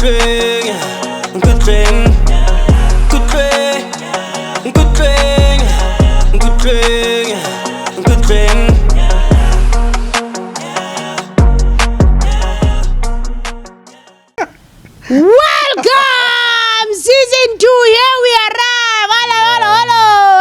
Welcome, season 2. Here we arrive. Hello.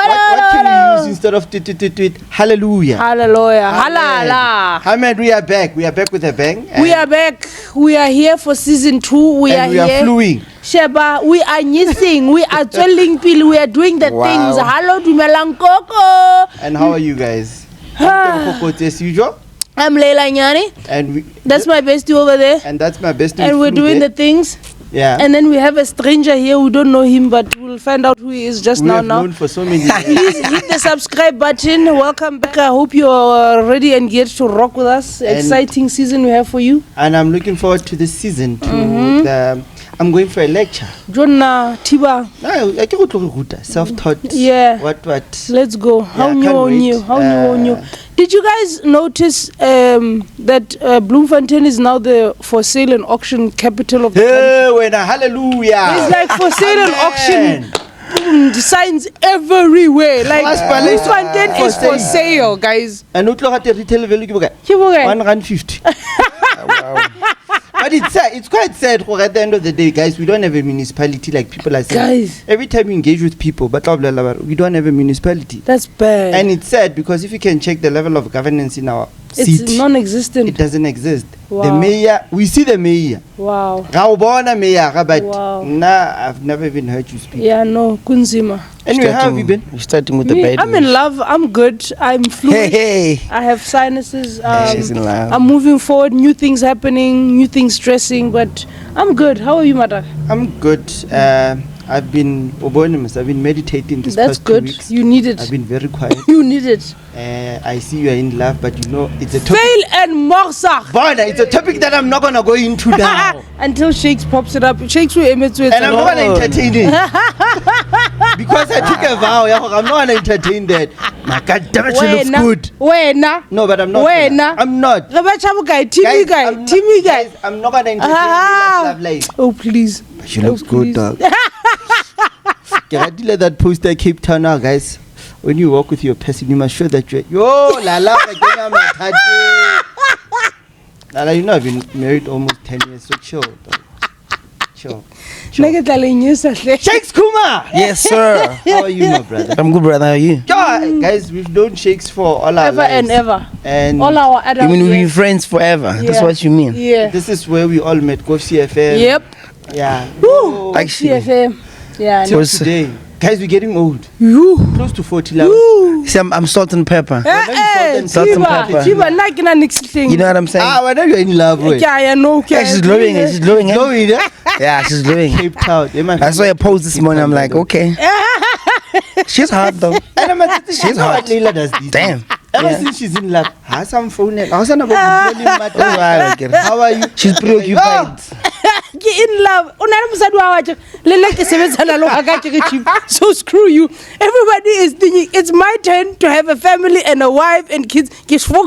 What can we use instead of tweet? Hallelujah. Hallelujah. Amen. Halala. Ahmed, we are back. We are back with a bang. We are back. We are here for season 2. We are fluing. Sheba, we are nyising. We are twirling pill. We are doing the things. Hello, Dumelang Coco. And how are you guys? As usual. I'm Leila Nyani. And that's my bestie over there. And that's my bestie. And we're doing the things. Yeah. And then we have a stranger here. We don't know him, but we'll find out who he is just now. Known for so many years. Please hit the subscribe button. Welcome back. I hope you're ready and geared to rock with us. Exciting season we have for you. And I'm looking forward to this season. I'm going for a lecture. Jonna Tiba. Self-taught. Yeah. What? Let's go. How new? Did you guys notice that Bloemfontein is now the for sale and auction capital of the country? Hallelujah. It's like for sale and auction. Signs everywhere. Like Bloemfontein is for sale, guys. And retail value 150. Wow. But it's quite sad. At the end of the day, guys, we don't have a municipality like people are saying. Guys, every time we engage with people, but we don't have a municipality. That's bad. And it's sad because if you can check the level of governance in our city, it's non-existent. It doesn't exist. Wow. The mayor, we see the mayor. Wow. But wow. I've never even heard you speak. Yeah, no, Kunzima. Anyway, how have you been? You're starting with the bad I'm in love. I'm good. I'm fluid. Hey. I have sinuses. She's in love. I'm moving forward. New things happening. New things stressing. But I'm good. How are you, Mata? I'm good. I've been meditating this past 2 weeks. That's good. You need it. I've been very quiet. You need it. I see you are in love, but you know it's a topic. Fail and morsach. Bona, it's a topic that I'm not gonna go into now. Until Shaxe pops it up. Shaxe will aim it to it. And I'm not gonna entertain it. Because I took a vow, I'm not gonna entertain that. My God damn it, she looks good. No, but I'm not. I'm not. Guys, I'm not gonna entertain love life. Oh please. She looks good, dog. Can I delete that poster Cape Town now, guys? When you walk with your person, you must show that you're Lala, you know I've been married almost 10 years, so chill, dog. Chill. Shaxe Kuma! Yes, sir. How are you, my brother? I'm good, brother. How are you? Guys, we've known Shaxe for all our lives. And all our adults. You mean we'll be friends forever? Yeah. That's what you mean? Yeah. This is where we all met. Go CFM. Yep. Yeah. Woo. Actually. CFM. Yeah. Till today. Guys, we're getting old. Close to 40 now. See, I'm salt and pepper. Salt and pepper. You know what I'm saying? Whenever you're in love with. Yeah, she's glowing. She's glowing. Yeah, she's glowing. Cape Town. I saw a post this morning. I'm like, okay. She's hot though. She's hot. Leila does this. Damn. Ever since she's in love, some phone. How are you? She's preoccupied. In love. So screw you. Everybody is thinking it's my turn to have a family and a wife and kids. It's my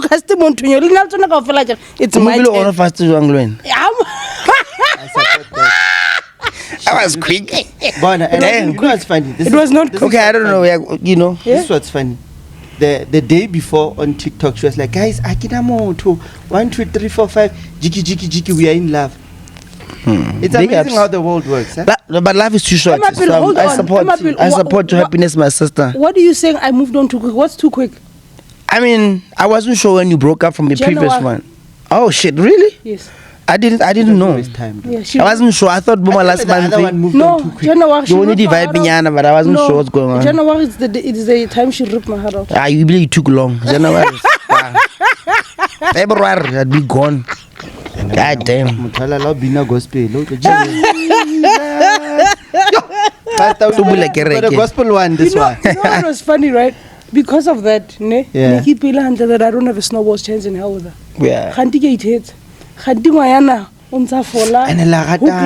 turn. I was quick. Bona, and you know what's funny? It was not okay. I don't know. You know. This is what's funny. The day before on TikTok, she was like, guys, Akidamo 1, 2, 3, 4, 5, jiki, we are in love. It's amazing how the world works. Huh? But life is too short. So I support your happiness, my sister. What are you saying? I moved on too quick. What's too quick? I mean, I wasn't sure when you broke up from the previous one. Oh shit, really? Yes. I didn't know. Yeah, I wasn't sure. I thought Boma last month. January. You only divide Binyana, but I wasn't sure what's going on. January is the time she ripped my heart out. You believe it took long. January. February, I'd be gone. God damn. The gospel one, this one. You know what was funny, right? Because of that, Nikki Pila and that I don't have a snowball's chance in hell with her. Yeah.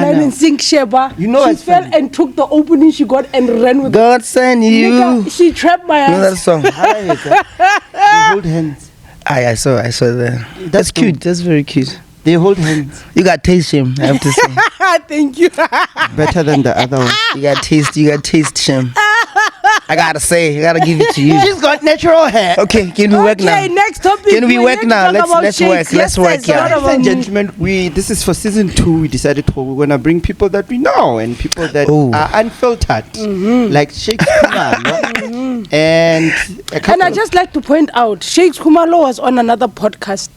And sing Sheba. You know, she fell and took the opening she got and ran with God send you. Nigga, she trapped my ass. You know that song? They hold hands. I saw that. That's cute. That's very cute. They hold hands. You got taste, Shem. I have to say. Thank you. Better than the other one. You got taste, Shem. I gotta give it to you. She's got natural hair. Okay, can we work now? Okay, next topic. Can we work now? Let's work. Let's work, yeah. Ladies and gentlemen, this is for season 2. We decided we're gonna bring people that we know and people that are unfiltered, like Shaxe Khumalo, and I just like to point out, Shaxe Khumalo was on another podcast,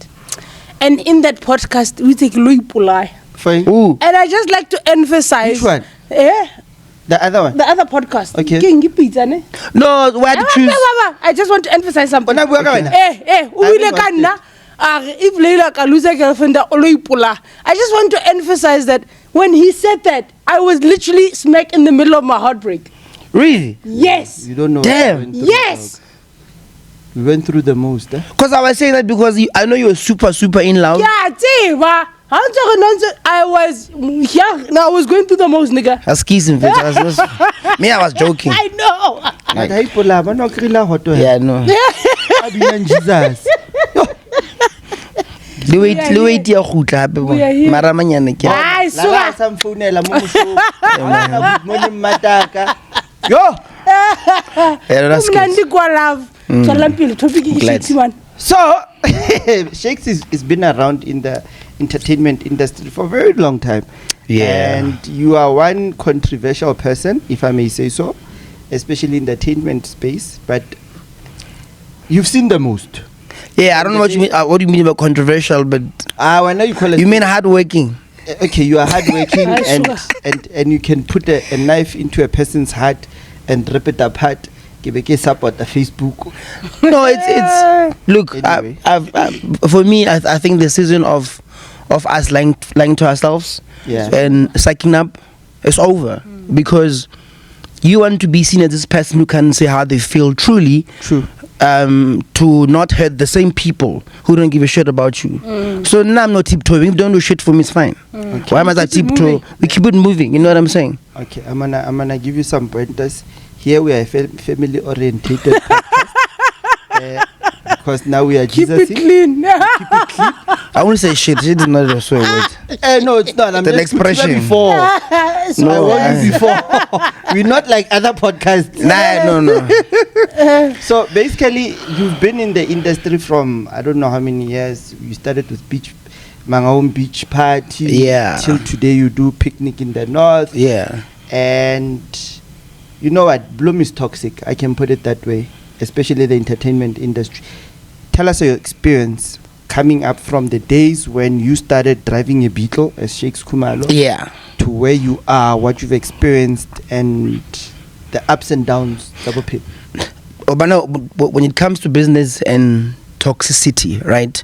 and in that podcast we take Louis Pulai. Ooh. And I just like to emphasize. Which one? Yeah. The other one. The other podcast. Okay. No, why to choose? I just want to emphasize something. Okay. If Leila can lose her girlfriend, I just want to emphasize that when he said that, I was literally smack in the middle of my heartbreak. Really? Yes. You don't know. Damn. Yes. We went through the most. Because I was saying that because I know you were super in love. Yeah, I was going through the most, nigga. I was kissing, bitch. I was joking. I know. Yeah, I know. Jesus. We are here. Maramanyane ke. Ay, La sa mfounela mo mosho. Mo le mataka. Yo. That's good. So, Shaxe has been around in the entertainment industry for a very long time. Yeah. And you are one controversial person, if I may say so, especially in the entertainment space. But you've seen the most. Yeah, I don't know what you mean. What do you mean about controversial? But I know you call it. You mean hardworking? Okay, you are hardworking, and you can put a knife into a person's heart and rip it apart. Support the Facebook. No, it's look. Anyway. For me, I think the season of us lying to ourselves and sucking up is over because you want to be seen as this person who can say how they feel truly. True. To not hurt the same people who don't give a shit about you. So now I'm not tiptoeing. If you don't do shit for me, it's fine. Okay. Why must I tiptoe? We keep it moving. You know what I'm saying? Okay, I'm gonna give you some pointers. Here we are a family orientated podcast. Because now we are Jesus. Keep it clean. Keep it clean. I won't say shit. Shit is not a swear word. No, it's not. I'm the just expression. Before. Before. We're not like other podcasts. No. So basically, you've been in the industry from I don't know how many years. You started with Mangaung Beach Party. Yeah. Till today, you do Picnic in the North. Yeah. And you know what? Bloom is toxic. I can put it that way. Especially the entertainment industry. Tell us your experience coming up from the days when you started driving a Beetle as Shaxe Khumalo. Yeah. To where you are, what you've experienced, and the ups and downs. Double P. But no, when it comes to business and toxicity, right?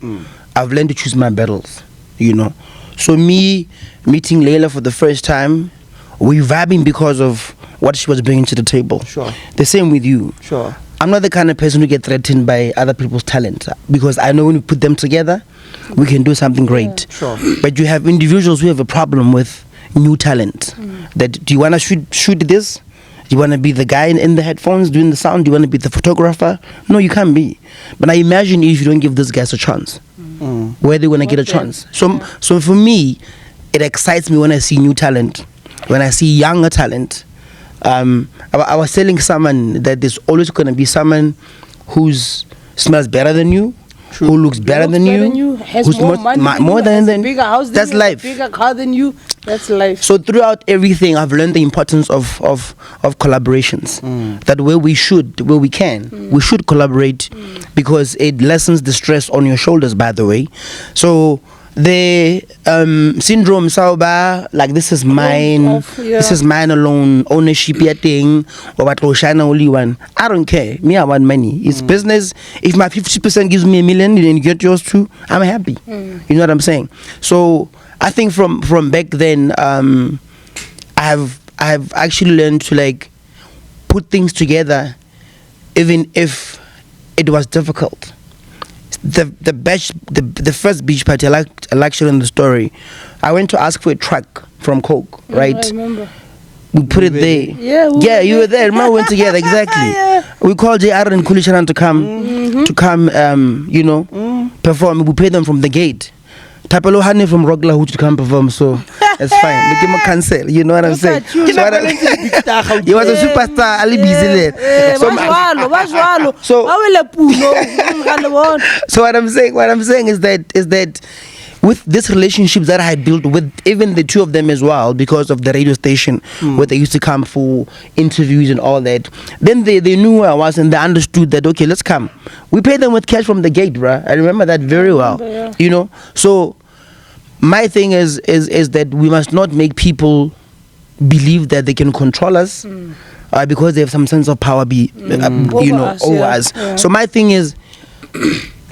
I've learned to choose my battles, you know. So me meeting Layla for the first time, we vibing because of what she was bringing to the table. Sure. The same with you. Sure. I'm not the kind of person who get threatened by other people's talent because I know when we put them together, we can do something great. Sure. But you have individuals who have a problem with new talent. That do you want to shoot this? Do you want to be the guy in the headphones doing the sound? Do you want to be the photographer? No, you can't be. But I imagine if you don't give these guys a chance, where they want to get a chance. So for me, it excites me when I see new talent, when I see younger talent. I was telling someone that there's always going to be someone who smells better than you, True. Who looks better than you, has who's more money more than a bigger house than that's you, life. a bigger car than you. That's life. So throughout everything, I've learned the importance of collaborations. That where we can, we should collaborate because it lessens the stress on your shoulders. By the way, so the syndrome sauba like this is mine, this is mine alone, ownership thing, or what Roshana only one. I don't care. Me, I want money. It's business. If my 50% gives me $1 million, then you get yours too. I'm happy. You know what I'm saying? So I think from back then, I have actually learned to like put things together, even if it was difficult. The first beach party, I like sharing the story. I went to ask for a truck from Coke, right? I remember. We put it there. Yeah, you were there. Remember, we went together, exactly. We called JR and Kulishanan to come, perform. We paid them from the gate. Tapelo Hane from Rogla who to come perform, so it's fine. Look him a cancel, you know what I'm Look saying? at you. So what I- he was a superstar, Ali busy there. So what I'm saying is that with this relationships that I had built with even the two of them as well, because of the radio station where they used to come for interviews and all that, then they knew who I was and they understood that, okay, let's come. We paid them with cash from the gate, bruh. I remember that very well. Yeah. You know, so my thing is that we must not make people believe that they can control us because they have some sense of power over us. Yeah. So my thing is,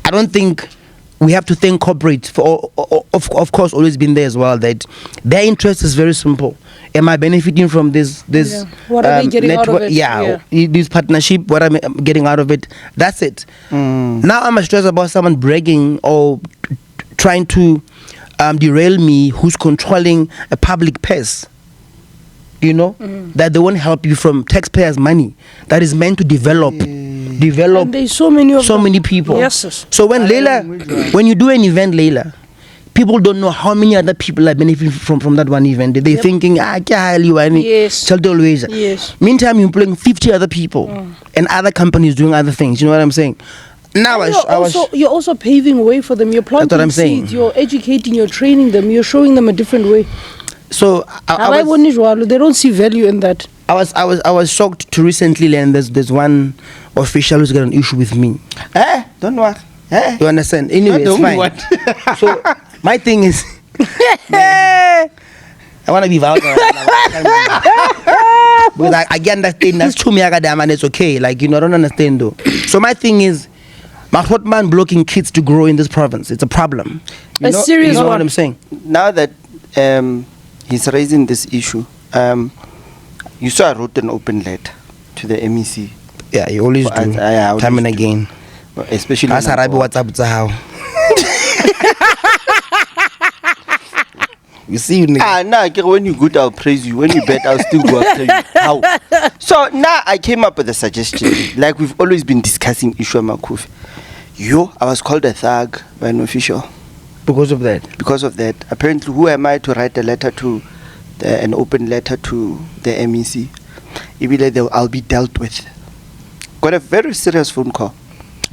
I don't think we have to thank corporate for, of course, always been there as well, that their interest is very simple. Am I benefiting from this What are they getting out of it? This partnership, what I'm getting out of it, that's it. Now I'm stressed about someone bragging or trying to derail me who's controlling a public purse. You know, that they won't help you from taxpayers' money that is meant to develop And there's so many of them. many people. Yes. So when when you do an event, Leila, people don't know how many other people are benefiting from that one event. They're thinking, Yes. Yes. Meantime, you're employing 50 other people and other companies doing other things. You know what I'm saying? Now You're also paving way for them. You're planting That's what I'm saying. seeds. You're educating. You're training them. You're showing them a different way. so They don't see value in that. I was shocked to recently learn there's one official who's got an issue with me. Don't worry. You understand? Anyway, it's fine. So my thing is, I want to be vulgar. Because I can understand that's true, and it's okay. Like, you know, I don't understand though. So my thing is, man blocking kids to grow in this province. It's a problem. Serious you know one. what I'm saying? Now that he's raising this issue, you saw I wrote an open letter to the MEC. Yeah, you always do. I always Time and do. again. Especially That's what's up to how. You see, you nigga. When you good, I'll praise you. When you bad, I'll still go after you. How? So now I came up with a suggestion. Like we've always been discussing issue Makufi. I was called a thug by an official. Because of that. Because of that. Apparently, who am I to write a letter to, an open letter to the MEC? I'll be dealt with. Got a very serious phone call.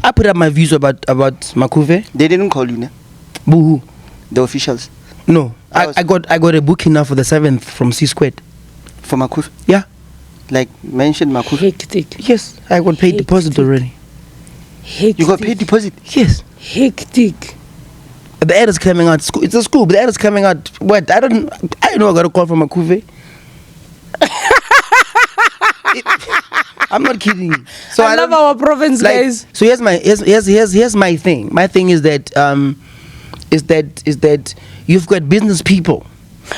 I put up my views about Makuve. They didn't call you, ne? Boo. The officials. No, I got a booking now for the 7th from C Squared. For Makufi? Yeah. Like mention Makufi? Hectic. Yes, I got paid deposit already. Hectic. You got paid deposit? Yes. Hectic. The ad is coming out. It's a school, but the ad is coming out. What? I don't know. I got a call from Makuve. I'm not kidding. So I love our province, guys. So here's my thing. My thing is that you've got business people.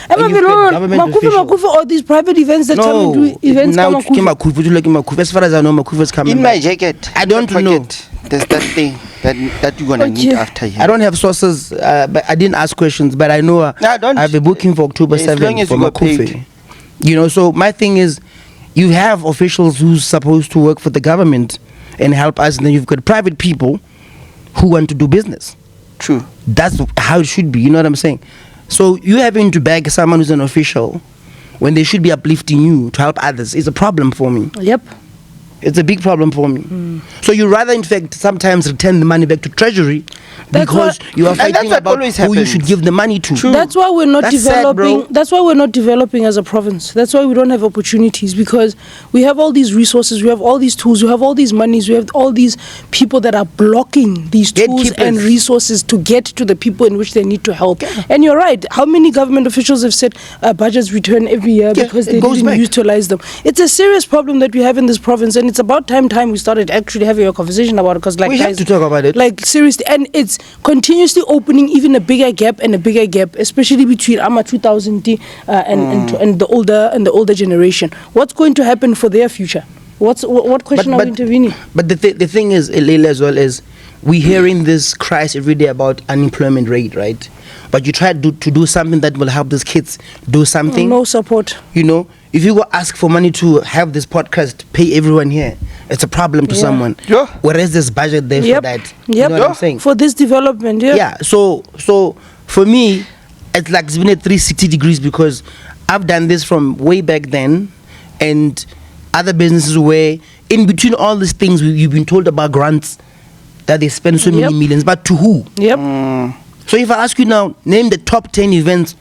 And you've got government officials. All these private events that come and do events. Now Makuve. As far as I know, Makuve is coming. In my jacket. I don't know. There's that thing that you're gonna need after here. I don't have sources, but I didn't ask questions. But I know I have a booking for October 7th for Makuve. You know, so my thing is, you have officials who's supposed to work for the government and help us, and then you've got private people who want to do business. True. That's how it should be, you know what I'm saying? So you having to beg someone who's an official when they should be uplifting you to help others is a problem for me. Yep. It's a big problem for me. So you rather, in fact, sometimes return the money back to Treasury because you are fighting about who you should give the money to. True. That's why we're not developing. Sad, that's why we're not developing as a province. That's why we don't have opportunities, because we have all these resources, we have all these tools, we have all these monies, we have all these people that are blocking these tools Gatekeepers. and resources to get to the people in which they need to help. And you're right. How many government officials have said budgets return every year because they didn't utilize them? It's a serious problem that we have in this province, and it's about time we started actually having a conversation about it, because we have to talk about it. Like seriously, and it's continuously opening even a bigger gap, especially between AMA 2000 and the older generation. What's going to happen for their future? What question are we intervening? But the thing is, Leila, as well, is we're hearing this cries every day about unemployment rate, right? But you try to do something that will help these kids do something. No support. You know, if you go ask for money to have this podcast, pay everyone here, it's a problem to someone. Yeah. Whereas there's budget there for that. You know what I'm saying? For this development, Yeah. So for me, it's like it's been at 360 degrees because I've done this from way back then, and other businesses where in between all these things you've been told about grants that they spend so many millions, but to who? So if I ask you now, name the top 10 events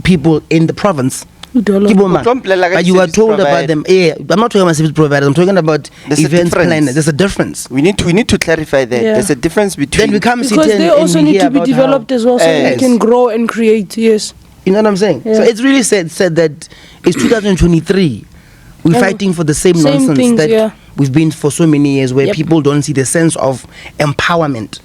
people in the province. But you are told about them. Yeah, I'm not talking about service providers. I'm talking about events planners. There's a difference. We need to clarify that. There's a difference between. Then we come because they also need to be developed as well, so they can grow and create. Yes. You know what I'm saying? So it's really said that it's 2023. We're fighting for the same nonsense things, that we've been for so many years, where people don't see the sense of empowerment.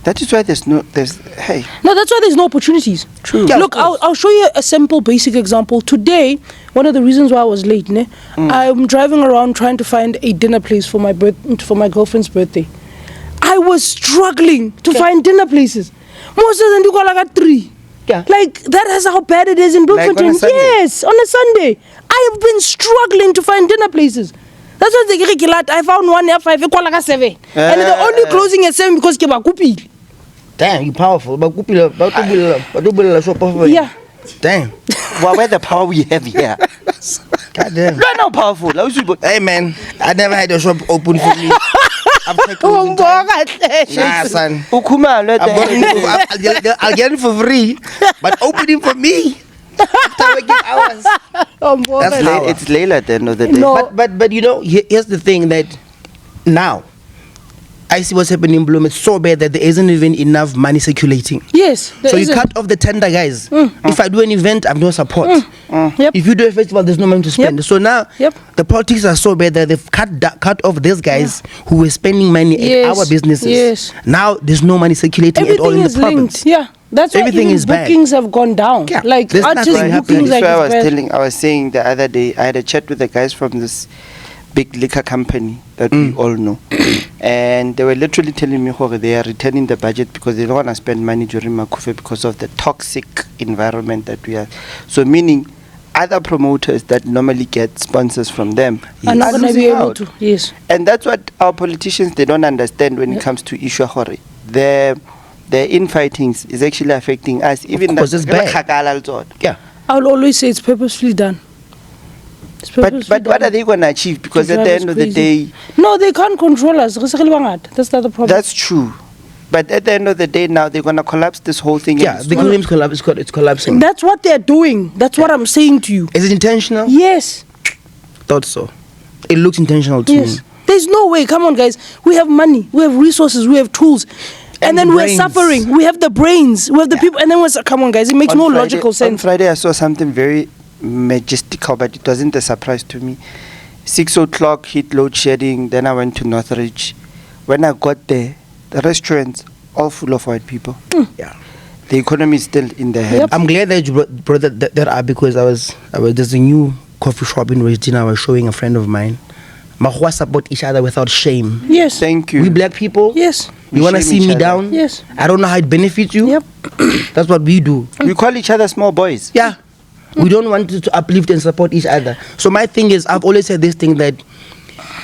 That is why there's that's why there's no opportunities. True. Yeah, look, I'll show you a simple basic example. Today, one of the reasons why I was late, I'm driving around trying to find a dinner place for my girlfriend's birthday. I was struggling to find dinner places. Most of them do like at 3. Yeah. Like, that is how bad it is in Bloemfontein. Like yes, on a Sunday. I have been struggling to find dinner places. That's why I found one at 5, like 7. And they're only closing at 7 because damn, you powerful. yeah. Damn. Well, where the power we have here. God damn. You're not powerful. Hey man, I never had a shop open for me. Nah, son. Khumalo, I'll get it for free, but open it for me. After working hours. It's Layla at the end of the day. No. But you know, here's the thing that now I see what's happening in Bloem. It's so bad that there isn't even enough money circulating. Yes. So you cut off the tender, guys. If I do an event, I have no support. Yep. If you do a festival, there's no money to spend. So now the politics are so bad that they've cut off these guys who were spending money at our businesses. Yes. Now there's no money circulating at all in the province. Yeah. That's why everything is bookings have gone down. Yeah. Like There's artist nothing bookings happening. I was saying the other day, I had a chat with the guys from this big liquor company that we all know. And they were literally telling me how they are returning the budget because they don't want to spend money during Makufe because of the toxic environment that we are. So meaning other promoters that normally get sponsors from them are not going to be able to. Yes. And that's what our politicians, they don't understand when it comes to issue hore. The infightings is actually affecting us. Even because it's bad. Yeah. I'll always say it's purposefully done. But what are they going to achieve? Because at the end of the day... No, they can't control us. That's the other problem. That's true. But at the end of the day now, they're going to collapse this whole thing. Yeah, the economy it's collapsing. That's what they're doing. That's what I'm saying to you. Is it intentional? Yes. Thought so. It looks intentional to me. There's no way. Come on, guys. We have money. We have resources. We have tools. And then we're suffering. We have the brains. We have the people. And then come on, guys. It makes no logical sense. On Friday, I saw something very majestical, but it wasn't a surprise to me. 6 o'clock, hit load shedding. Then I went to Northridge. When I got there, the restaurants all full of white people. Yeah. The economy is still in the head. I'm glad that you brought that up because there's a new coffee shop in Regina I was showing a friend of mine. Mahua support each other without shame. Yes. Thank you. We black people. Yes. You want to see me down? Yes. I don't know how it benefits you. Yep. That's what we do. We call each other small boys. Yeah. We don't want to uplift and support each other. So my thing is, I've always said this thing that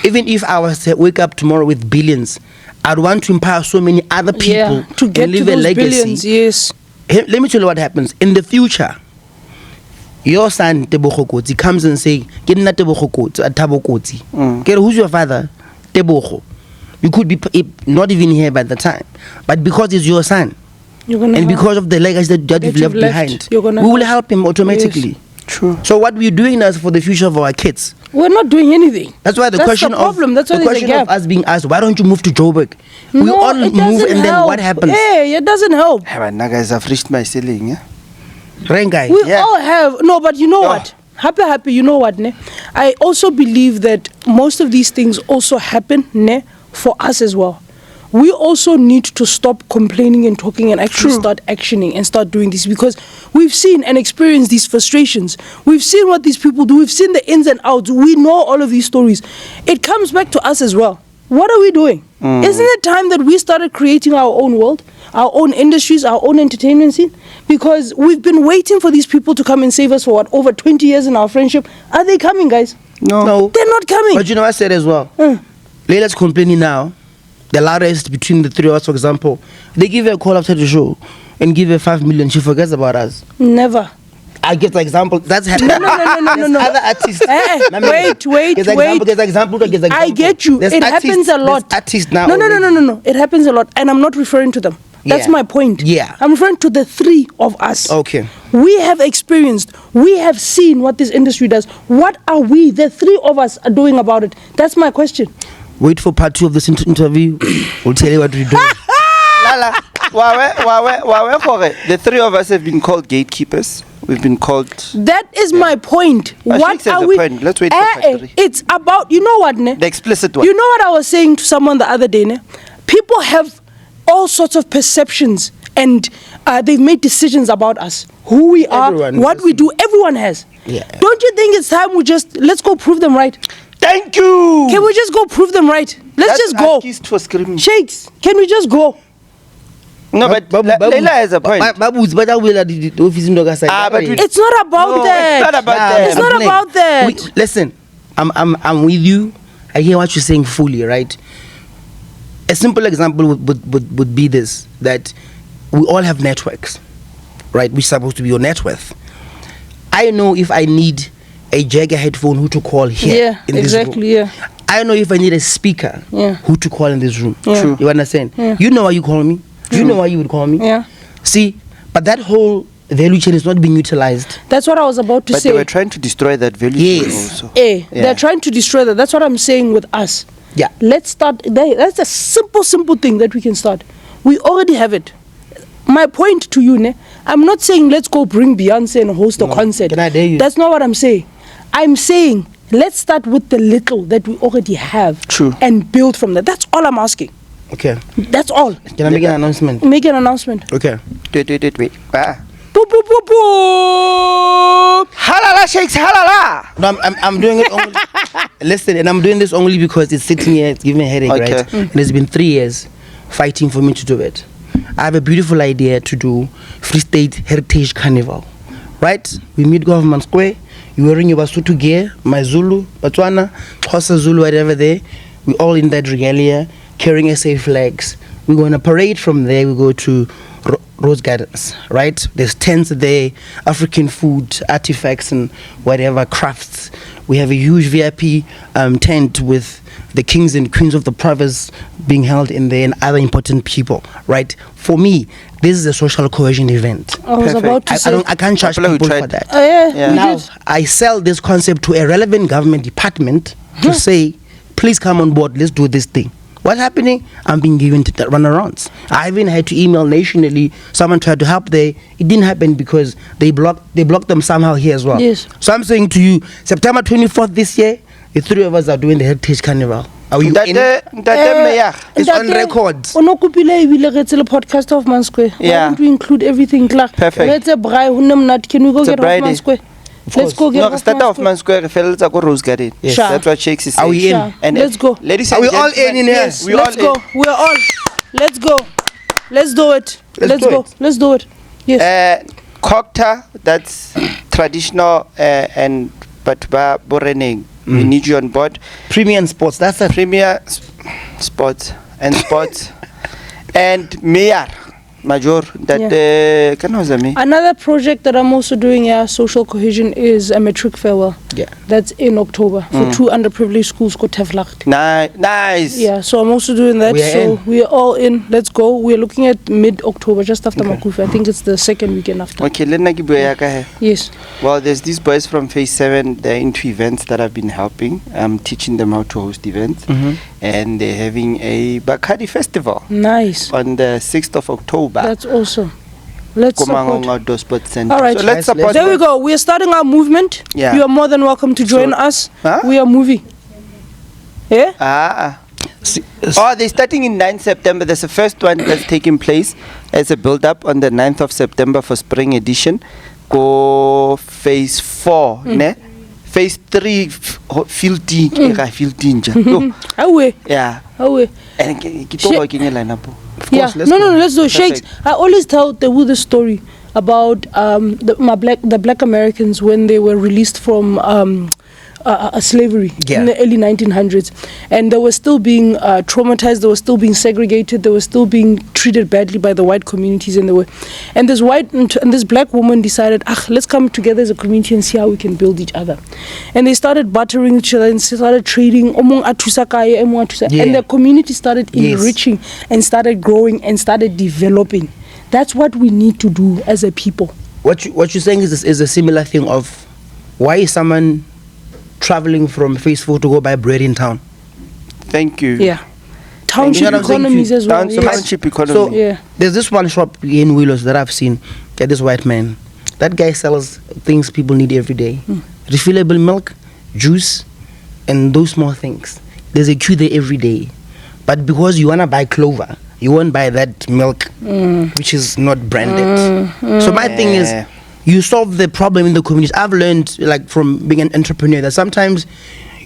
even if I was to wake up tomorrow with billions, I'd want to empower so many other people to get and leave to those a legacy. Billions, yes. Let me tell you what happens. In the future, your son Tebogo Kotsi comes and say, "Get not Tebogo Kotsi, Tabo Kotsi." Get who's your father? Tebogo. You could be not even here by the time, but because it's your son, and because of the legacy that you've left behind, we will help him automatically. Yes. True. So what we're doing now is for the future of our kids. We're not doing anything. That's why the question of us being asked, why don't you move to Joburg? We all move and then what happens? Hey, it doesn't help. Hey, now guys, I've reached my ceiling. Yeah? Rengai. We all have. No, but you know what? Happy, you know what? Ne? I also believe that most of these things also happen for us as well. We also need to stop complaining and talking and actually start actioning and start doing this, because we've seen and experienced these frustrations. We've seen what these people do. We've seen the ins and outs. We know all of these stories. It comes back to us as well. What are we doing? Isn't it time that we started creating our own world, our own industries, our own entertainment scene? Because we've been waiting for these people to come and save us for over 20 years in our friendship. Are they coming, guys? No. They're not coming. But you know what I said as well? Leila's complaining now. The loudest between the three of us, for example, they give her a call after the show. and give her 5 million, she forgets about us. Never. I give the example. That's happening. No. Other artists. Wait. Example. I get you. There's It happens a lot. Artists now. No. It happens a lot, and I'm not referring to them. That's Yeah. my point. Yeah. I'm referring to the three of us. Okay. We have experienced, we have seen what this industry does. What are we, the three of us, are doing about it? That's my question. Wait for part 2 of this interview. We'll tell you what we're doing. Lala, the three of us have been called gatekeepers. We've been called. That is my point. What Shaxe has are a we? point. Let's wait for part 3. It's about, you know what, ne? The explicit one. You know what I was saying to someone the other day, ne? People have all sorts of perceptions, and they've made decisions about us, who we are, Everyone what we do. Everyone has. Yeah. Don't you think it's time let's go prove them right? Thank you. Can we just go prove them right? Let's just go. For screaming. Shakes, can we just go? No, but Leila has a point. But but it's not about that. It's not about that. It's not about that. Listen, I'm with you. I hear what you're saying fully, right? A simple example would be this, that we all have networks, right? We're supposed to be your net worth. I know if I need a Jagger headphone, who to call here in this room. Yeah. I know if I need a speaker, who to call in this room. Yeah. True. You understand? Yeah. You know why you call me. You know why you would call me. Yeah. See, but that whole value chain is not being utilized. That's what I was about to say. But they were trying to destroy that value chain also. They're trying to destroy that. That's what I'm saying with us. Yeah. Let's start. That's a simple thing that we can start. We already have it. My point to you, ne, I'm not saying let's go bring Beyonce and host a concert. Can I dare you? That's not what I'm saying. I'm saying let's start with the little that we already have. True. And build from that. That's all I'm asking. Okay. That's all. Can I make an announcement? Make an announcement. Okay. Wait. Boop, boop, boop, boop. Halala Shakes, halala. No, I'm doing it only. Listen, and I'm doing this only because it's sitting here, it's giving me a headache, Okay. right? And it's been 3 years fighting for me to do it. I have a beautiful idea to do Free State Heritage Carnival, right? We meet Government Square. You're wearing your Basutu gear, my Zulu, Botswana, Xhosa Zulu, whatever there. We're all in that regalia, carrying SA flags. We're going to parade from there. We go to Rose Gardens, right? There's tents there, African food, artifacts, and whatever crafts. We have a huge VIP tent with the kings and queens of the province being held in there and other important people, right? For me, this is a social cohesion event. I was about to say. I can't charge Couple who people for tried. that. Yeah. We Now, did. I sell this concept to a relevant government department to say, please come on board, let's do this thing. What's happening? I'm being given to the runarounds. I even had to email nationally. Someone tried to help there. It didn't happen because they blocked them somehow here as well. Yes. So I'm saying to you, September 24th this year, the three of us are doing the Heritage Carnival. Are you in? It's on record. Onokupile ebile re etse le podcast of Man Square. Why Yeah. don't we include everything? Perfect. Let's a braai, ho nne monate. Can we go It's a get Hoffman Friday. Square? Let's go get No, start off Man Square. Let's go Rose Garden. Yes. Sure. That's what Shakes is saying. Are we in? Sure. And Let's go. Ladies Are and we all gentlemen, in here? Yes, we Let's all go. in. We're all. Let's go. Let's do it. Let's do go. it. Let's do it. Yes. Kokta, that's traditional and but boreneng. We need you on board. Premium Sports, that's it. Premier sports and Mayor Major that can me. Another project that I'm also doing, social cohesion, is a matric farewell. Yeah. That's in October for 2 underprivileged schools called Teflacht. Nice. Yeah, so I'm also doing that. We are in. We are all in. Let's go. We're looking at mid-October, just after Makufi. I think it's the second weekend after. Okay, let me give you a Yes. Well, there's these boys from Phase 7. They're into events that I've been helping. I'm teaching them how to host events. And they're having a Bacardi festival Nice. on the 6th of October. That's awesome. Let's support. Komangong Outdoor Sports Center. All right. So let's support. There we go. We are starting our movement. Yeah. You are more than welcome to join So- us. Huh? We are moving. Yeah? Oh, they're starting in 9 September. There's the first one that's taking place as a build-up on the 9th of September for spring edition. Go Phase 4, ne? Phase 3, fielding. Away. Yeah. Away. And keep working your lineup. Yeah. No, let's do it. Shakes. Perfect. I always tell the story about the Black Americans when they were released from slavery Yeah. in the early 1900s, and they were still being traumatized, they were still being segregated, they were still being treated badly by the white communities, and this black woman decided, let's come together as a community and see how we can build each other. And they started bartering each other and started trading, Yeah. and the community started enriching and started growing and started developing. That's what we need to do as a people. What you're saying is a similar thing of why is someone traveling from Phase 4 to go buy bread in town? Thank you. Yeah. Township economies as well. Township economy. So Yeah. there's this one shop in Willows that I've seen. Get this white man. That guy sells things people need every day. Refillable milk, juice, and those small things. There's a queue there every day. But because you wanna buy clover, you won't buy that milk which is not branded. So my thing is, you solve the problem in the community. I've learned, like, from being an entrepreneur, that sometimes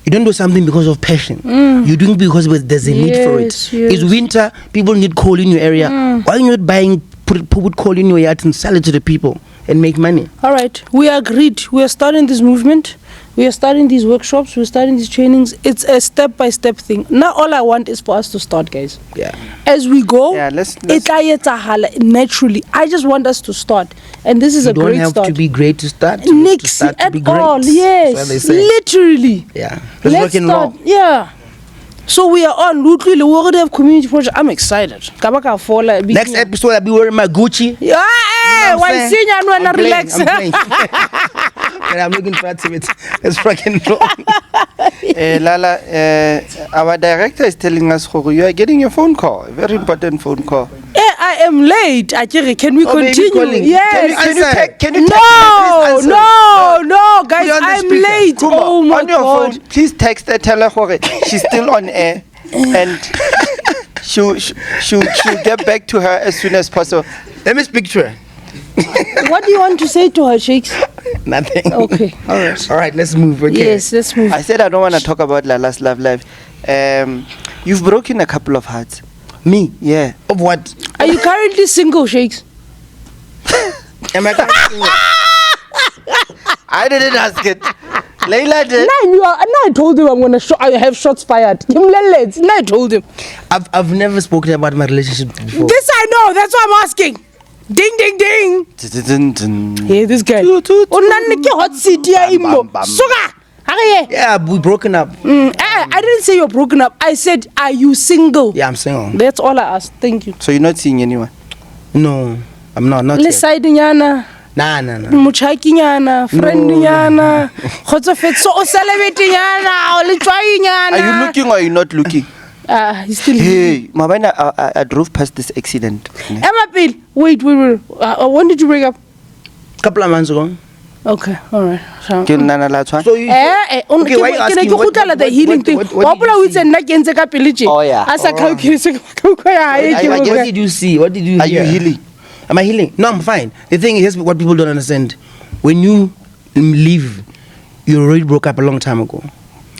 you don't do something because of passion. You do it because there's a need for it. Yes. It's winter, people need coal in your area. Why are you not put coal in your yard and sell it to the people and make money? All right, we agreed. We are starting this movement. We are starting these workshops. We're starting these trainings. It's a step-by-step thing. Now, all I want is for us to start, guys. Yeah. As we go, let's naturally. I just want us to start, and this is a great start. You don't have to be great to start. Nix at all. Yes, that's what they say. literally. Yeah. Let's start. Yeah. So we are on. We already have community project. I'm excited. Next episode, I'll be wearing my Gucci. Yeah, I'm playing, relax. I'm playing. And I'm looking forward to it. Let's fucking roll. Lala, our director is telling us you are getting a phone call, a very important phone call. I am late. Ajiri, can we continue? Calling. Yes. Can you No, guys, I'm late. Kuma, Oh my on your God. phone, please text her, tell her she's still on air, and she'll get back to her as soon as possible. Let me speak to her. What do you want to say to her, Shaxe? Nothing. Okay, all right. All right, let's move. Okay. Yes, let's move. I said I don't want to talk about Lala's love life. You've broken a couple of hearts. Me? Yeah. Of what? Are you currently single, Shaxe? Am I currently single? I didn't ask it. Layla did. I told him I'm gonna I have shots fired. I told him. I've never spoken about my relationship before. This I know. That's why I'm asking. Ding, ding, ding. Hey, this guy. Hot seat Sugar. Yeah, we broken up. I didn't say you're broken up. I said, are you single? Yeah, I'm single. That's all I asked. Thank you. So you're not seeing anyone? No, I'm not. Not Let's yet. side nyana. Nah. Muchaki nyana. Friend nyana. Khotsofet so o celebrate nyana. O le try nyana. Are you looking or are you not looking? He's still. Hey, Mabana, I drove past this accident. Emma Bill. Wait. When did you break up? Couple of months ago. Okay, all right. So you, okay, why are you asking the healing thing? What did you see? Oh, yeah. What did you see? What did you hear? Are you healing? Am I healing? No, I'm fine. The thing is, what people don't understand, when you leave, you already broke up a long time ago.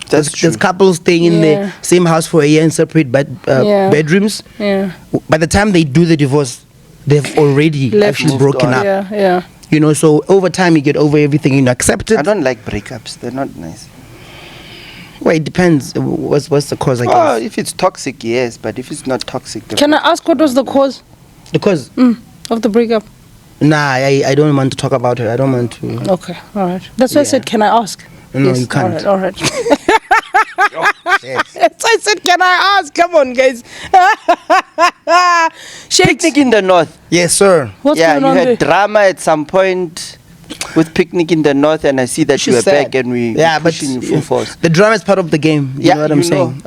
There's couples staying in the same house for a year in separate bedrooms. Yeah. By the time they do the divorce, they've already actually broken up. Yeah. You know, so over time you get over everything and you accept it. I don't like breakups. They're not nice. Well, it depends. What's the cause, I guess? Oh, if it's toxic, yes. But if it's not toxic... Can I ask what was the cause? The cause? Of the breakup? Nah, I don't want to talk about her. I don't want to... Okay, all right. That's why I said, can I ask? No, Yes, you can't. All right. Yes. That's why I said, can I ask? Come on, guys. Picnic in the North. Yes, sir. What's Yeah, going you on had there? drama at some point with Picnic in the North, and I see that you She's were back sad. and we Yeah, but pushing you full force. the drama is part of the game. You know what I'm saying?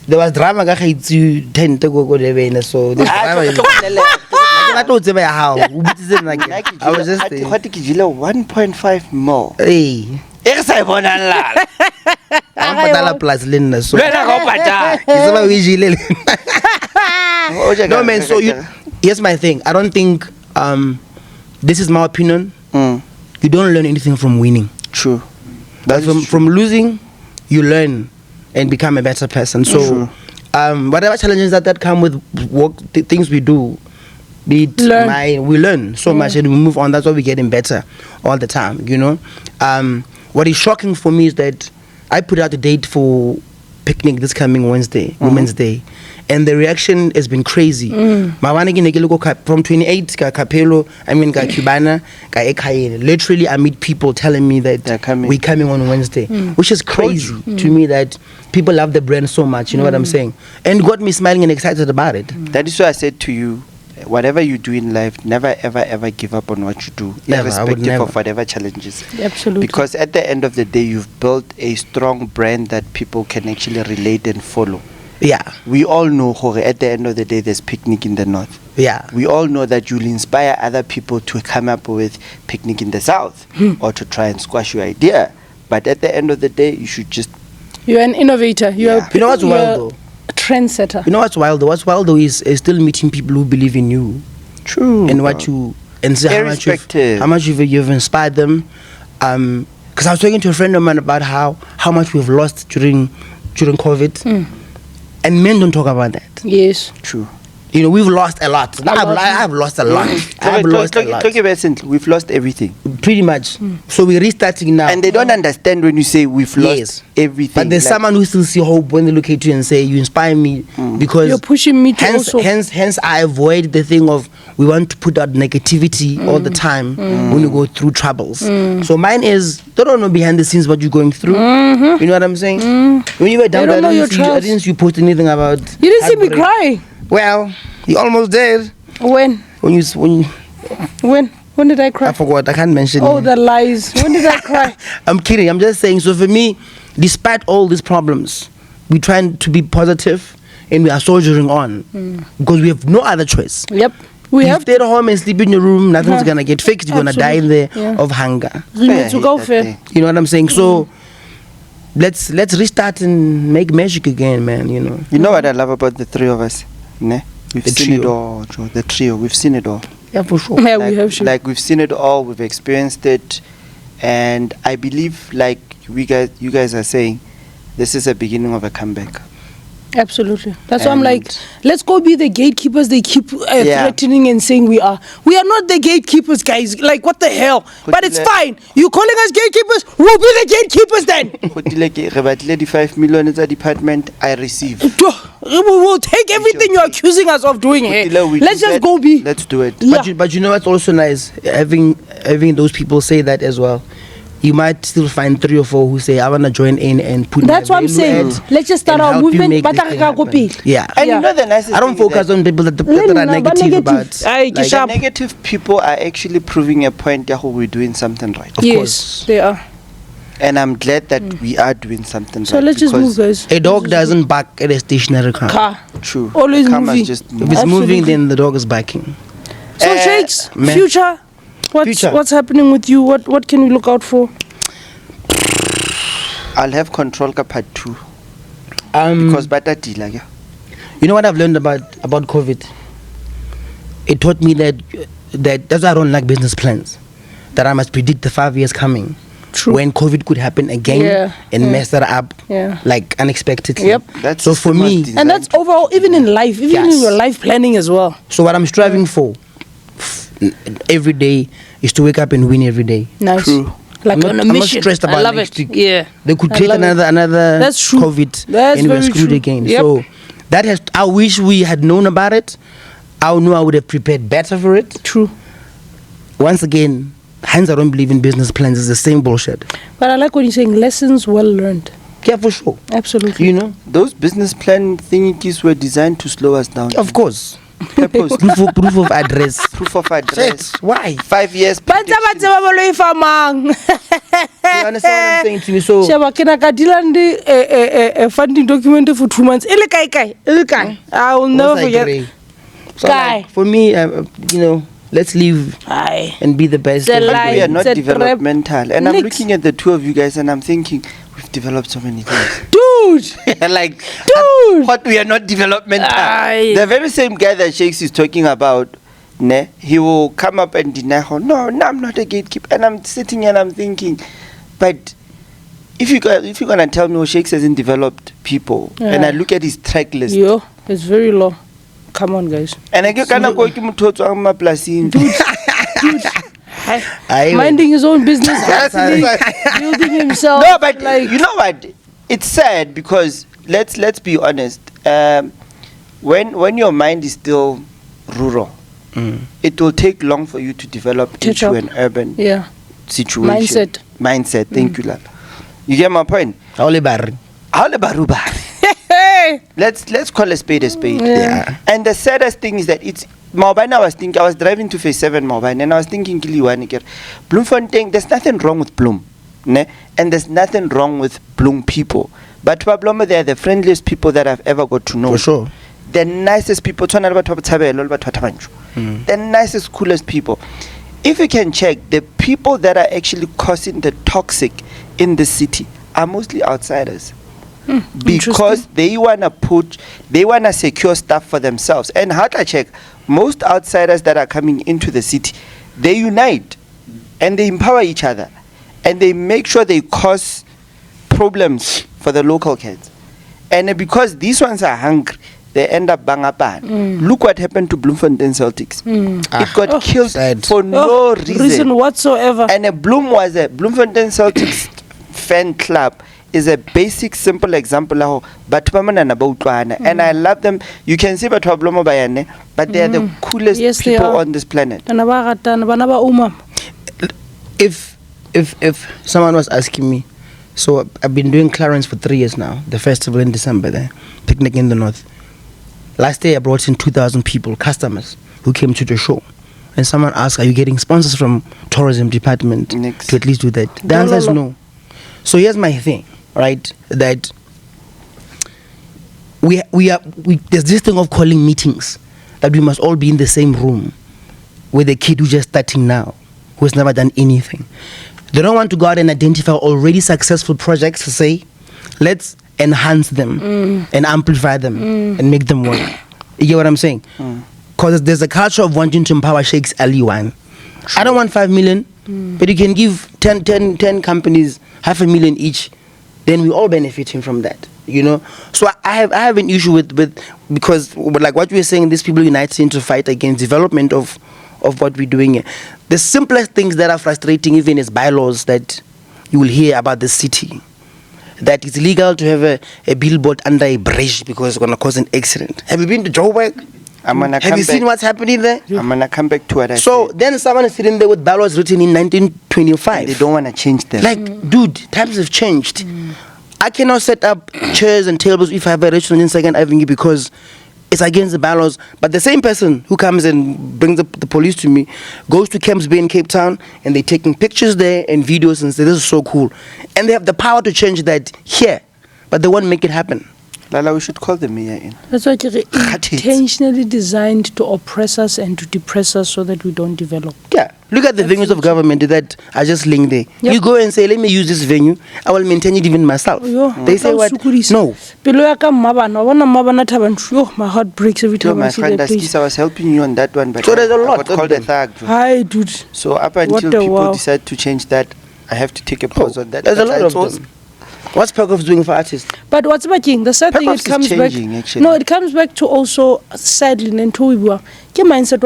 There was drama ka you tend to go there, so the drama is... I was just... 1.5 more. Hey. Plus Linda, so... No, man, so here's my thing. I don't think... this is my opinion. You don't learn anything from winning. True. But from losing, you learn and become a better person. So, whatever challenges that come with work, things we do, we learn so much and we move on. That's why we're getting better all the time, you know. What is shocking for me is that I put out a date for picnic this coming Wednesday, Women's Day, and the reaction has been crazy. From 28 ka Capello, I mean ka Cubana, ka Ekhaele. Literally, I meet people telling me that we're coming on Wednesday, which is crazy to me that people love the brand so much. You know what I'm saying? And got me smiling and excited about it. That is why I said to you, whatever you do in life, never ever ever give up on what you do, irrespective of whatever challenges. Absolutely. Because at the end of the day, you've built a strong brand that people can actually relate and follow. Yeah. We all know, Jorge, at the end of the day, there's picnic in the north. Yeah. We all know that you'll inspire other people to come up with picnic in the south or to try and squash your idea. But at the end of the day, you should just... You're an innovator. You know what's wild though? A trendsetter. You know what's wild though? What's wild though is still meeting people who believe in you. True. And what you... And see how much you've inspired them. Because I was talking to a friend of mine about how much we've lost during COVID. And men don't talk about that. Yes. True. You know, we've lost a lot. I've lost a lot. I've lost a lot. Talk about simply, we've lost everything. Pretty much. So we're restarting now. And they don't understand when you say we've lost everything. But there's someone who still see hope when they look at you and say, you inspire me because... You're pushing me to hence I avoid the thing of we want to put out negativity all the time when you go through troubles. So mine is, they don't know behind the scenes what you're going through. You know what I'm saying? When you were down there, I didn't see you post anything about... You didn't see me cry. Well, you almost did. When? When did I cry? I forgot. I can't mention. Oh, the lies. When did I cry? I'm kidding. I'm just saying. So for me, despite all these problems, we're trying to be positive and we are soldiering on because we have no other choice. Yep. We have to stay at home and sleep in your room. Nothing's gonna get fixed. You're gonna die in there of hunger. You know what I'm saying? So let's restart and make magic again, man. You know. You know what I love about the three of us? Ne? We've seen it all, Joe. The trio, we've seen it all. Yeah, for sure. Yeah, we have. Like we've seen it all, we've experienced it, and I believe, like you guys are saying, this is a beginning of a comeback. Absolutely. That's why I'm like, let's go be the gatekeepers. They keep threatening and saying we are. We are not the gatekeepers, guys. Like, what the hell? But it's fine. You calling us gatekeepers? We'll be the gatekeepers then. The 5 million is a department I receive. We will take everything you're accusing us of doing here. Let's just go be. Let's do it. Yeah. But you know what's also nice? Having those people say that as well. You might still find 3 or 4 who say, I want to join in and put... That's what I'm saying. Let's just start our movement. Yeah. And you know the nicest I don't focus on people that are negative about... Like the negative people are actually proving a point that we're doing something right. Of course. They are. And I'm glad that we are doing something right. So let's just move, guys. A dog doesn't bark at a stationary car. True. Always moving. If it's moving, then the dog is barking. So Shaxe, future... What's happening with you? What can we look out for? I'll have control part 2. Because batatila. You know what I've learned about COVID? It taught me that that's why I don't like business plans. That I must predict the 5 years coming. True. When COVID could happen again and mess that up like unexpectedly. Yep. So for me, and that's overall, even in life, even in your life planning as well. So what I'm striving for every day is to wake up and win every day. Nice. True. Like on a mission. I'm not stressed about I love next it. week. Yeah. They could create another That's true. COVID That's and we're very screwed true. again. Yep. So that has. I wish we had known about it. I knew I would have prepared better for it. True. Once again, hence I don't believe in business plans. It's the same bullshit. But I like when you're saying lessons well learned. Yeah, for sure. Absolutely. You know, those business plan thingies were designed to slow us down. Of course. Purpose. proof of address. Proof of address. Shit. Why? 5 years. You You understand what I'm saying to me? So funding document for 2 months. I will never forget. So like, for me, let's live and be the best. We are not developmental. And I'm looking at the two of you guys and I'm thinking, we've developed so many things. Dude! What we are not developmental. The very same guy that Shaxe is talking about, he will come up and deny, no, I'm not a gatekeeper. And I'm sitting here and I'm thinking, but if you're going to tell me Shaxe hasn't developed people, and I look at his track list. It's very low. Come on, guys. And I get kind of going to dude, Minding his own business, actually building himself. No, but you know what? It's sad because let's be honest. When your mind is still rural, it will take long for you to develop into an urban situation. Mindset. Thank you, Lala. You get my point? Let's call a spade a spade. Yeah. And the saddest thing is that it's Maubane. I was driving to phase 7 Maubane, and I was thinking, Bloemfontein, there's nothing wrong with Bloem, ne? And there's nothing wrong with Bloem people. But Pabloma, they're the friendliest people that I've ever got to know. For sure. The nicest people. The nicest, coolest people. If you can check, the people that are actually causing the toxic in the city are mostly outsiders. Because they wanna secure stuff for themselves. And how to check, most outsiders that are coming into the city, they unite and they empower each other and they make sure they cause problems for the local kids. And because these ones are hungry, they end up bangapan. Look what happened to Bloemfontein Celtics. It got killed for no reason whatsoever. And Bloemfontein Celtics fan club is a basic, simple example of and I love them. You can see but they are the coolest people on this planet. If someone was asking me, so I've been doing Clarence for 3 years now, the festival in December there, picnic in the north. Last year I brought in 2,000 people, customers, who came to the show. And someone asked, are you getting sponsors from tourism department to at least do that? The answer is no. So here's my thing, right? That there's this thing of calling meetings, that we must all be in the same room with a kid who's just starting now, who has never done anything. They don't want to go out and identify already successful projects to say, let's enhance them and amplify them and make them work. You get what I'm saying? Because there's a culture of wanting to empower Shaxe early one. I don't want 5 million, but you can give 10 companies 500,000 each, then we all benefiting from that, you know. So I have an issue with because like what we were saying, these people uniting to fight against development of what we're doing here. The simplest things that are frustrating even is bylaws that you will hear about the city, that it's illegal to have a billboard under a bridge because it's going to cause an accident. Have you been to Joburg? Have you seen what's happening there? I'm going to come back to what I said. So then someone is sitting there with bylaws written in 1925. They don't want to change them. Like, dude, times have changed. I cannot set up chairs and tables if I have a restaurant in 2nd Avenue because it's against the bylaws. But the same person who comes and brings the police to me goes to Camps Bay in Cape Town and they're taking pictures there and videos and say, this is so cool. And they have the power to change that here, but they won't make it happen. Lala, we should call the mayor in. That's why it's intentionally designed to oppress us and to depress us so that we don't develop. Yeah. Look at the venues of government that are just linked there. Yep. You go and say, let me use this venue. I will maintain it even myself. They say what? No. My heart breaks every time I see that place. I was helping you on that one, but so there's a lot. I got called a thug. Hi, dude. So up until people decide to change that, I have to take a pause on that. There's a lot of them. What's Perkov doing for artists? But what's making the sad thing, it comes back. Actually. No, it comes back to also sadly mindset.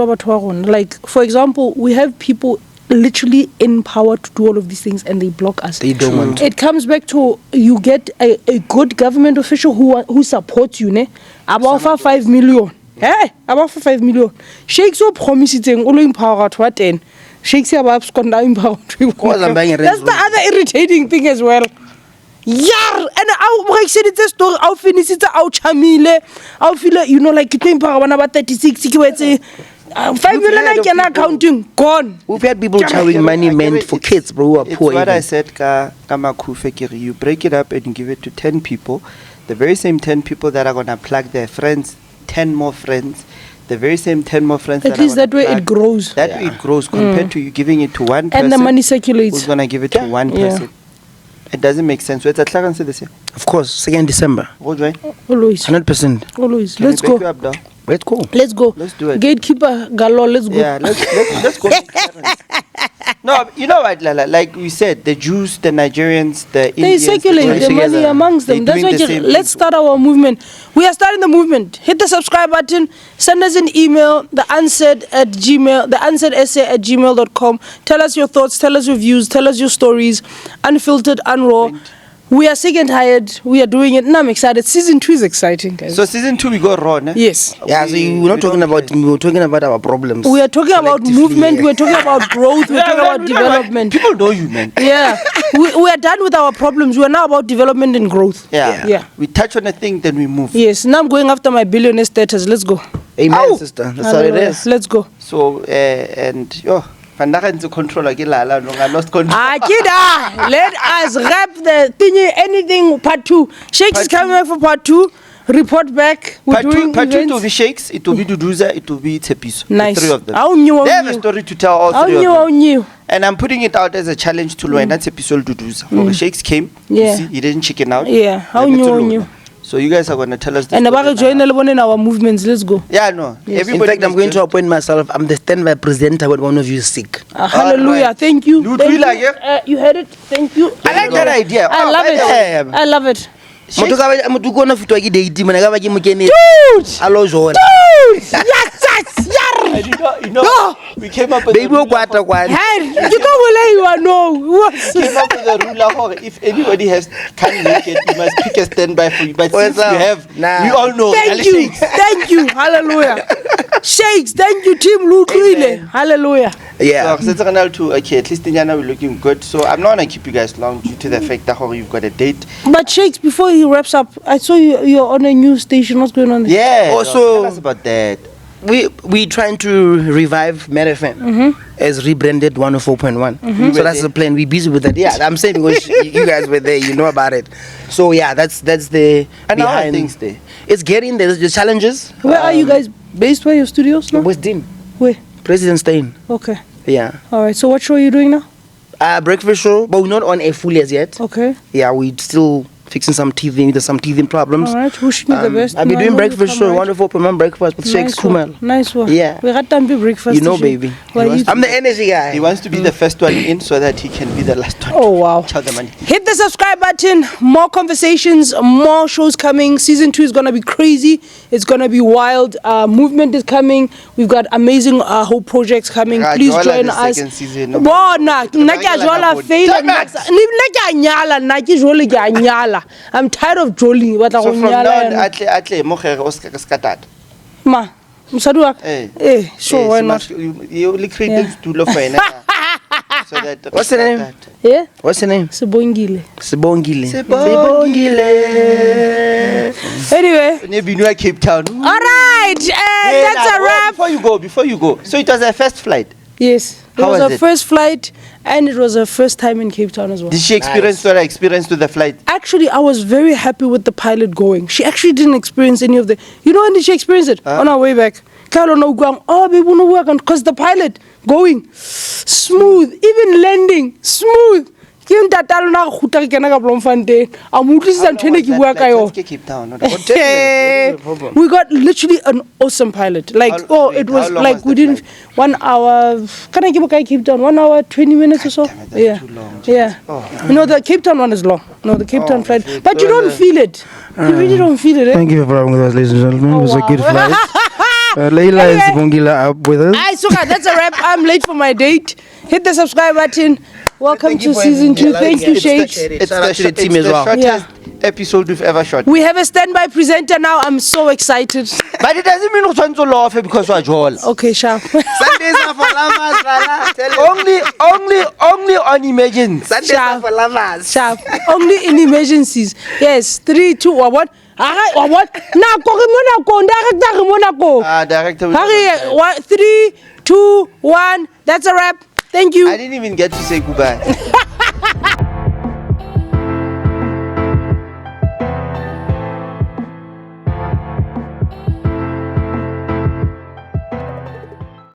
Like, for example, we have people literally in power to do all of these things and they block us. They don't want to. It comes back to you get a good government official who supports you, ne? About for 5 million. Hey, about for 5 million. Shaxe so promising all empower to attend. Shaxe about empower. That's the other irritating thing as well. Yeah, and I'll break it a story. I'll finish it out. Chamile, I'll feel it, you know, like you think about 36. 5 million I cannot counting gone. We've had people carrying money meant for kids, bro, who are poor. It's what I said, you break it up and give it to 10 people. The very same 10 people that are gonna plug their friends, 10 more friends. The very same 10 more friends. At least that way it grows. That way it grows compared to you giving it to one person. And the money circulates. Who's gonna give it to one person? It doesn't make sense. Of course, 2nd December. Always. 100%. Always. Let's go. Let's go. Let's go. Let's do it. Gatekeeper Galo, let's go. Yeah, let's go. No, you know what, Lala? Like we said, the Jews, the Nigerians, the They Indians, circulate the money together. amongst them. They're That's doing why the same let's thing. start our movement. We are starting the movement. Hit the subscribe button. Send us an email, the answered essay at gmail.com. Tell us your thoughts, tell us your views, tell us your stories, unfiltered, unraw. We are sick and tired. We are doing it. And I'm excited. Season 2 is exciting, guys. So season 2 we go raw, ne? Yes. Yeah, so we're not talking about me, we're talking about our problems. We are talking about collectively, movement. yeah. We're talking about growth. We're talking about development. People know you, man. Yeah. We are done with our problems. We are now about development and growth. Yeah. We touch on a thing, then we move. Yes. Now I'm going after my billionaire status. Let's go. Amen, Ow. sister. That's what it is. Let's go. So and yo, to control again, Lala, no, I lost control. Akida, let us wrap the thingy, anything part 2. Shaxe is coming back for part 2. Report back. We're Part doing two, it will events. be Shaxe, it will be Duduza, it will be Tepiso. Nice. The 3 of them. How new, They have a story to tell, all How 3 of them. new. And I'm putting it out as a challenge to Luai. That's episode Duduza. Shaxe came. Yeah. You see, he didn't chicken out. Yeah. How Let me new, tell how you. new. So you guys are going to tell us this. And story about join now. everyone in our movements. Let's go. Yeah, no. Yes. In fact, I'm going to appoint myself. I'm the standby presenter when one of you is sick. Hallelujah. right. Thank you. You Thank do you. like it? You heard it. Thank you. I like that idea. I love by the way, it. I love it. Motho ka ba- motho ko na fitwa ke date man ka ba ke mo kenetse. Dude! A lo jona. Yes, yes, yeah. you know, we came up with Baby o kwata kwane. Hey, you don't believe you are no. What? came up with a rule like, if anybody can't make it, you must pick a standby for you. But since What's you up? have, Nah. we all know. Thank Ali you. Shaxe. Thank you. Hallelujah. Shakes. Thank you, Team Lutwile. Amen. Hallelujah. Yeah. So, okay, at least in Yana we're looking good. So I'm not gonna keep you guys long due to the fact that you've got a date. But Shakes, before he wraps up, I saw you're on a new station. What's going on there? Yeah. Also- tell us about that. We trying to revive Mad FM as rebranded 104.1. So that's the plan. We busy with that. Yeah, I'm saying because you guys were there, you know about it. So yeah, that's the And how are behind things there? It's getting there. The challenges. Where are you guys based? Where are your studios now? West Dim, Where? President Stein. Okay. Yeah. All right. So what show are you doing now? Breakfast show, but we're not on air fully as yet. Okay. Yeah, we still fixing some teething. There's some teething problems. All right. Wishing you the best. I've been man. doing Hope you breakfast come show, right. wonderful per breakfast with Shaxe Nice one. Khumalo. Nice one. Yeah. We got time to breakfast. You know, show. baby. Why you- I'm the energy guy. He wants to be the first one in so that he can be the last one. Oh wow. Chow the money. Hit the subscribe button. More conversations, more shows coming. Season 2 is gonna be crazy. It's gonna be wild. Movement is coming. We've got amazing hope projects coming. Ah, Please Jola, join the us. second season, no. Bona, nna ke a jola fail. Damn it! Nna ke a nyala, nna ke jole ke a nyala. I'm tired of joling. Batla So go from now on, nyala. atle mo kgere o ska skatata. Ma, mosadi wa ka? Eh. Sure, why not? You only create Yeah. stulo for ena. So that What's the name? Yeah? What's your name? Sebongile. Sibongile. Anyway, Nebinua Cape Town. all right. That's a wrap. Before you go. So it was a first flight. Yes. It How was was her it? first flight, and it was her first time in Cape Town as well. Did she experience what I experienced with the flight? Actually, I was very happy with the pilot going. She actually didn't experience any of the. You know when did she experience it? On our way back. Because the pilot going smooth, even landing smooth. Ke ntate a lona go kgutla re kena ka Bloemfontein. A mo utlwisisa ntho ene ke bua ka yona. Let's Cape Town. No? We got literally an awesome pilot. Like, it was how long like was we the didn't flight? 1 hour. Can I give a guy Cape Town? 1 hour 20 minutes or so. damn it, that's Yeah, too long. yeah. You know the Cape Town one is long. No, the Cape Town flight, but you don't feel it. You really don't feel it. Eh? Thank you for having with us, ladies and gentlemen. It was a good flight. Leila Anyway. and Sibongila up with us. Alright, so guys, that's a wrap. I'm late for my date. Hit the subscribe button. Welcome Thank to you for season having 2. me. Thank you, It's Shakes. the- Shout out to the team as well. shortest episode we've ever shot. We have a standby presenter now. I'm so excited. But it doesn't mean we're to laugh because we're jolly. Okay, sharp. Sundays are for lovers, Lala. Tell you. Only on emergency. Sundays Sharp. are for lovers. Sharp. Only in emergencies. Yes. 3, 2, or what? What? Director. Hurry. 3, 2, 1. That's a wrap. Thank you. I didn't even get to say goodbye.